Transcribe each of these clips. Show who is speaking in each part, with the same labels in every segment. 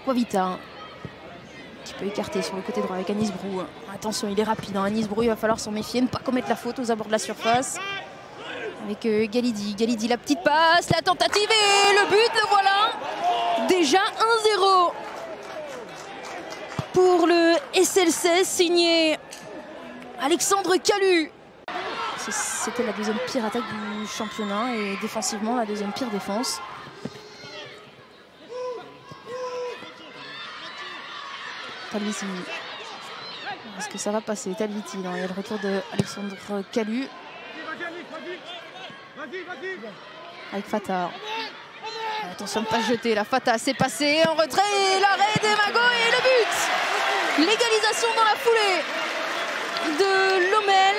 Speaker 1: Aquavita qui peut écarter sur le côté droit avec Anis Brou. Attention, il est rapide, hein. Anis Brou, il va falloir s'en méfier, ne pas commettre la faute aux abords de la surface. Avec Galidi. Galidi, la petite passe, la tentative et le but, le voilà. Déjà 1-0 pour le SLC signé Alexandre Calu. C'était la deuxième pire attaque du championnat et défensivement la deuxième pire défense. Talviti. Est-ce que ça va passer? Talviti, il y a le retour de Alexandre Calu. Avec Fata. Attention de ne pas se jeter, la Fata s'est passée en retrait, l'arrêt d'Emago et le but. L'égalisation dans la foulée de Lommel.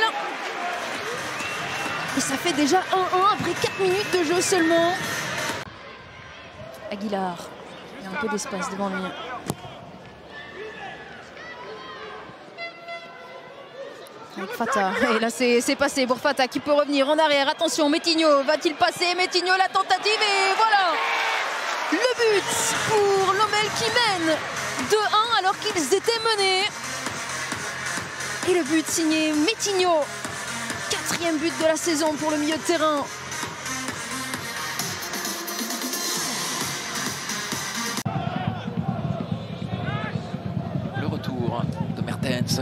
Speaker 1: Et ça fait déjà 1-1 après 4 minutes de jeu seulement. Aguilar, il y a un peu d'espace devant lui. Avec Fata, et là c'est passé pour Fata qui peut revenir en arrière. Attention, Metinho va-t-il passer? Metinho, la tentative et voilà le but pour Lommel qui mène 2-1 alors qu'ils étaient menés. Et le but signé Metinho, 4e but de la saison pour le milieu de terrain.
Speaker 2: Le retour de Mertens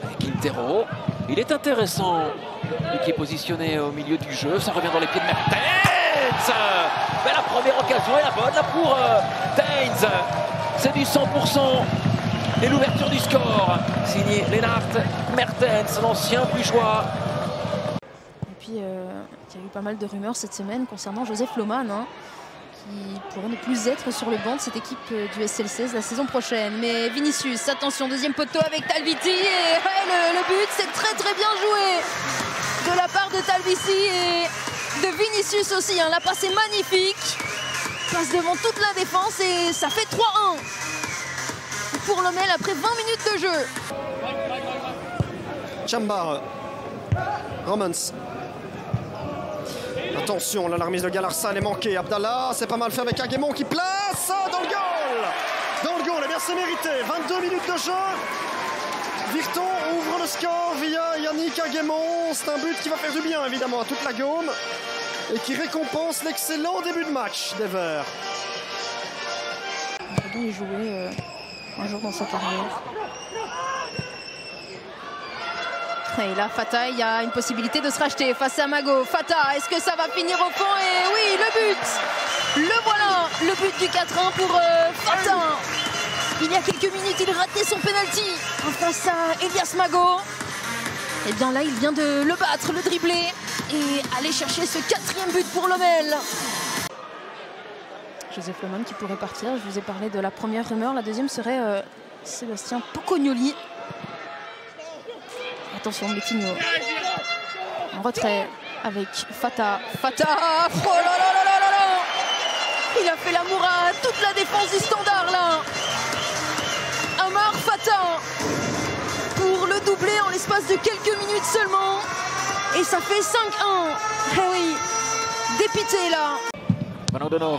Speaker 2: avec Quintero. Il est intéressant, lui qui est positionné au milieu du jeu. Ça revient dans les pieds de Mertens. Mais la première occasion est la bonne là pour Tainz. C'est du 100%. Et l'ouverture du score, signé Lennart Mertens, l'ancien Brugeois.
Speaker 1: Et puis, il y a eu pas mal de rumeurs cette semaine concernant Joseph Lohmann, hein, qui pourrait ne plus être sur le banc de cette équipe du SL16 la saison prochaine. Mais Vinicius, attention, deuxième poteau avec Talviti. Et ouais, le but, c'est très bien joué de la part de Talviti et de Vinicius aussi. Hein. La passe est magnifique. Passe devant toute la défense et ça fait 3-1 pour Lommel après 20 minutes de jeu.
Speaker 3: Chambar. Romans. Attention, là la remise de Galarsa elle est manquée. Abdallah, c'est pas mal fait avec Aguemon qui place dans le goal. Dans le goal, et bien c'est mérité. 22 minutes de jeu. Virton ouvre le score via Yannick Aguemon. C'est un but qui va faire du bien évidemment à toute la Gaume et qui récompense l'excellent début de match des Verts.
Speaker 1: Il a bien y jouer un jour dans sa carrière. Et là, Fata, il y a une possibilité de se racheter face à Mago. Fata, est-ce que ça va finir au fond? Et oui, le but! Le voilà! Le but du 4-1 pour Fata. Il y a quelques minutes, il ratait son penalty face à Elias Mago. Et bien là, il vient de le battre, le dribbler et aller chercher ce 4e but pour Lommel. Joseph Lohmann qui pourrait partir. Je vous ai parlé de la première rumeur. La deuxième serait Sébastien Pocognoli. Attention, Metinho en retrait avec Fata. Fata, oh là là là là là! Il a fait l'amour à toute la défense du Standard là. Amar Fata pour le doubler en l'espace de quelques minutes seulement. Et ça fait 5-1. Eh oui, dépité là.
Speaker 2: Ballon d'honneur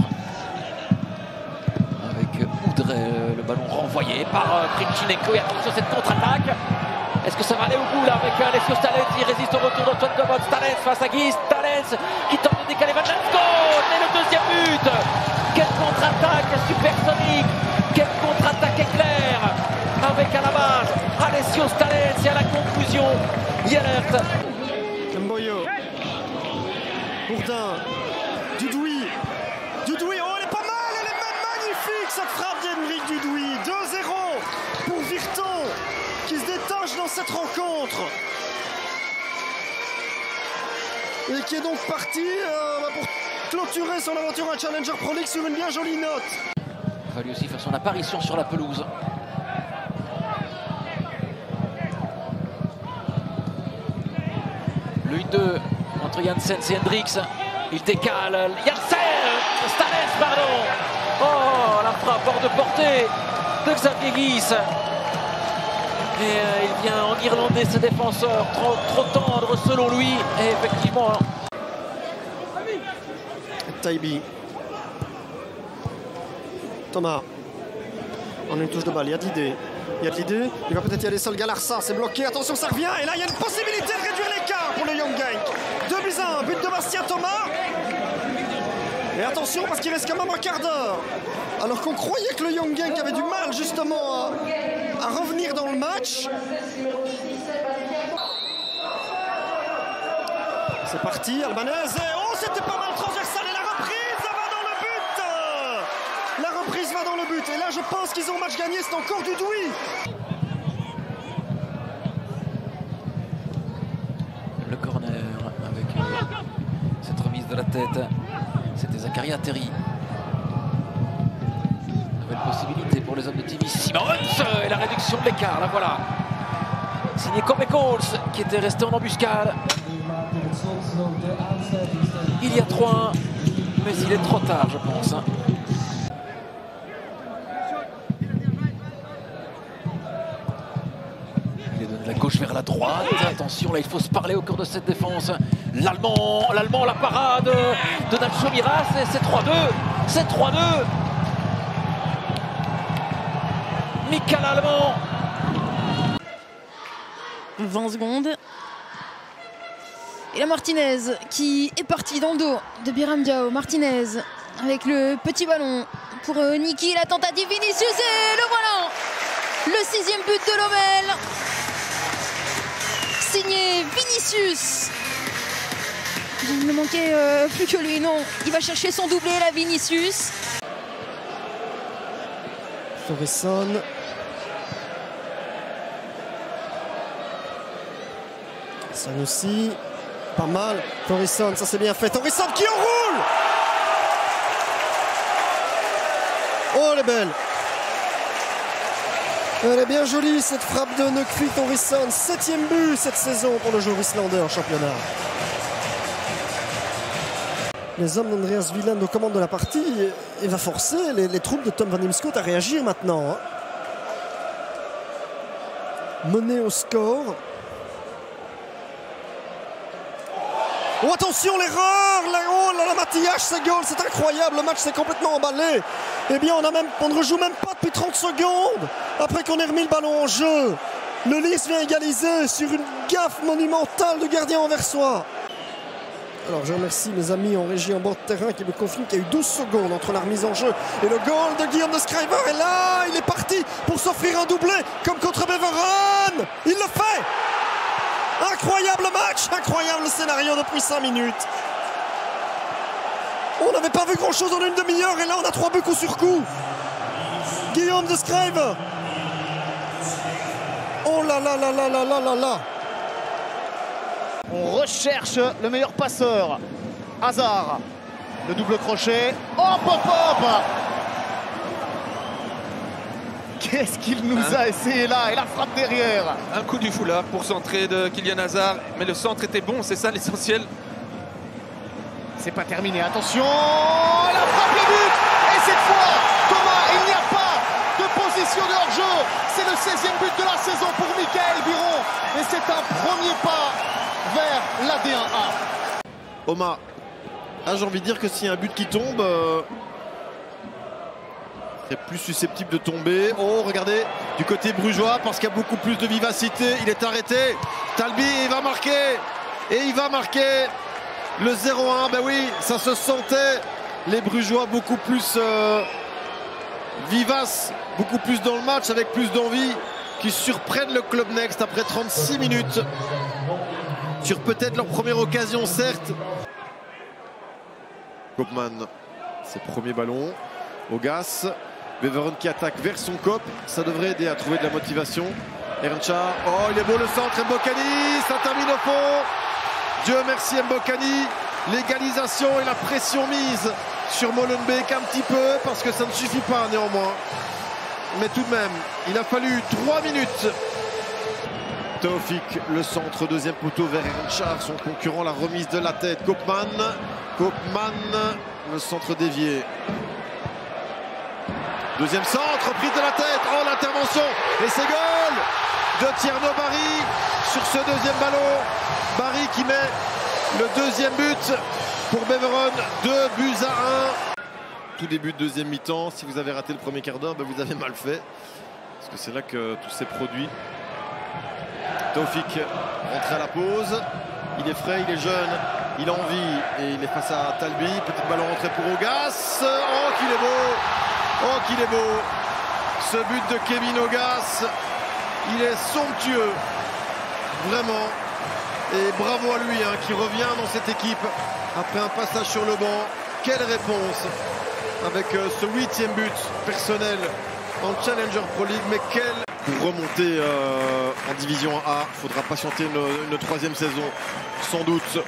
Speaker 2: avec Oudrey, le ballon renvoyé par Krivchenko. Et attention cette contre-attaque. Est-ce que ça va aller au bout là avec Alessio Stalens? Il résiste au retour d'Antoine Cobotte. Stalens face à Guy. Stalens qui tente de décaler Van Lansdorp. Et le deuxième but. Quelle contre-attaque supersonique. Quelle contre-attaque éclair. Avec à la base Alessio Stalens et à la conclusion Yelert.
Speaker 3: Mboyo. Bourdin. Dudouis. Dudouis. Oh, elle est pas mal. Elle est même magnifique cette frappe d'Henrik Dudouis. 2-0 pour Virton qui se détache dans cette rencontre et qui est donc parti pour clôturer son aventure à Challenger Pro League sur une bien jolie note.
Speaker 2: Il va lui aussi faire son apparition sur la pelouse. Le 1-2 entre Janssens et Hendricks. Il décale. Janssens, Stalens, pardon. Oh, la frappe hors de portée de Xavier Guis. Et il vient enguirlander ses défenseurs, trop tendre selon lui. Et effectivement.
Speaker 3: Taibi. Thomas. On a une touche de balle, il y a de l'idée. Il y a de l'idée, il va peut-être y aller seul. Galarsa, c'est bloqué, attention, ça revient. Et là, il y a une possibilité de réduire l'écart pour le Young Genk. 2-1, but de Bastien Thomas. Et attention, parce qu'il reste quand même un quart d'heure. Alors qu'on croyait que le Young Genk avait du mal, justement, à revenir dans le match. C'est parti, Albanaise. Oh, c'était pas mal transversal. Et la reprise va dans le but. La reprise va dans le but. Et là, je pense qu'ils ont match gagné. C'est encore du Douy.
Speaker 2: Le corner avec cette remise de la tête. C'était Zakaria Terry. Nouvelle possibilité pour les hommes de Timmy Simons. Et la réduction de l'écart, la voilà. Signé Kobe Coles qui était resté en embuscade. Il y a 3-1, mais il est trop tard, je pense. Il est donné de la gauche vers la droite. Attention, là, il faut se parler au cours de cette défense. L'Allemand, la parade de Nacho Miras. Et c'est 3-2. C'est 3-2. Michael Allemand.
Speaker 1: 20 secondes. Et la Martinez qui est partie dans le dos de Biram Diao. Martinez avec le petit ballon pour Niki. La tentative Vinicius et le voilà. Le 6e but de l'OML. Signé Vinicius. Il ne manquait plus que lui, non. Il va chercher son doublé, la Vinicius.
Speaker 3: Thoresen. Sanusi. Pas mal. Thoresen, ça c'est bien fait. Thoresen qui enroule. Oh, elle est belle. Elle est bien jolie cette frappe de Nökkvi Thoresen. 7e but cette saison pour le joueur islandais en championnat. Les hommes d'Andreas Wieland aux commandes de la partie et va forcer les troupes de Tom van Imscoot à réagir maintenant. Mené au score. Oh, attention, l'erreur! Oh là là, Mathias, ce goal, c'est incroyable, le match s'est complètement emballé. Eh bien, on ne rejoue même pas depuis 30 secondes après qu'on ait remis le ballon en jeu. Le Lys vient égaliser sur une gaffe monumentale du gardien anversois. Alors, je remercie mes amis en régie en bord de terrain qui me confirment qu'il y a eu 12 secondes entre la remise en jeu et le goal de Guillaume de Schrijver. Et là, il est parti pour s'offrir un doublé comme contre Beveren. Il le fait! Incroyable match, incroyable scénario depuis 5 minutes. On n'avait pas vu grand chose en une demi-heure et là on a 3 buts coup sur coup. Guillaume de Schrijver. Oh là là là là là là là là.
Speaker 4: On recherche le meilleur passeur. Hazard. Le double crochet. Hop hop hop. Qu'est-ce qu'il nous a essayé là? Et la frappe derrière.
Speaker 5: Un coup du foulard pour centrer de Kylian Hazard. Mais le centre était bon, c'est ça l'essentiel.
Speaker 4: C'est pas terminé, attention. La frappe, le but. Et cette fois, Thomas, il n'y a pas de position de hors-jeu. C'est le 16e but de la saison pour Mickaël Biron. Et c'est un premier pas vers la D1A.
Speaker 6: Oma, j'ai envie de dire que s'il y a un but qui tombe... est plus susceptible de tomber. Oh, regardez, du côté brugeois, parce qu'il y a beaucoup plus de vivacité. Il est arrêté. Talbi, il va marquer. Et il va marquer le 0-1. Ben oui, ça se sentait. Les brugeois beaucoup plus vivaces, beaucoup plus dans le match, avec plus d'envie, qui surprennent le Club Next après 36 minutes. Sur peut-être leur première occasion, certes. Koopman, ses premiers ballons. Ogas. Beveren qui attaque vers son cop, ça devrait aider à trouver de la motivation. Erncha, oh il est beau le centre, Mbokani, ça termine au fond. Dieu merci Mbokani, l'égalisation et la pression mise sur Molenbeek un petit peu parce que ça ne suffit pas néanmoins. Mais tout de même, il a fallu 3 minutes. Taoufik, le centre, deuxième poteau vers Erncha, son concurrent, la remise de la tête. Koopman, le centre dévié. Deuxième centre, prise de la tête, oh l'intervention, et c'est goal de Tierno Barry sur ce deuxième ballon. Barry qui met le deuxième but pour Beveren, 2-1. tout début de deuxième mi-temps. Si vous avez raté le premier quart d'heure, ben vous avez mal fait. Parce que c'est là que tout s'est produit. Taoufik rentre à la pause. Il est frais, il est jeune, il a envie et il est face à Talbi. Petit ballon rentré pour Augas. Oh qu'il est beau! Oh qu'il est beau! Ce but de Kevin Augas, il est somptueux. Vraiment. Et bravo à lui qui revient dans cette équipe après un passage sur le banc. Quelle réponse avec ce 8e but personnel en Challenger Pro League. Mais quel... Pour remonter en Division 1A, il faudra patienter une 3e saison, sans doute.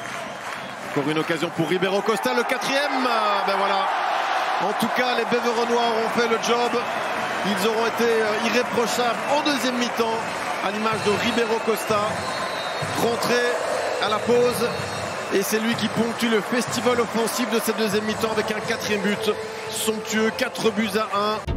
Speaker 6: Encore une occasion pour Ribeiro Costa, le 4e. Ben voilà. En tout cas, les Beveronois auront fait le job. Ils auront été irréprochables en deuxième mi-temps, à l'image de Ribeiro Costa, rentré à la pause. Et c'est lui qui ponctue le festival offensif de cette deuxième mi-temps avec un 4e but somptueux, 4 buts à 1.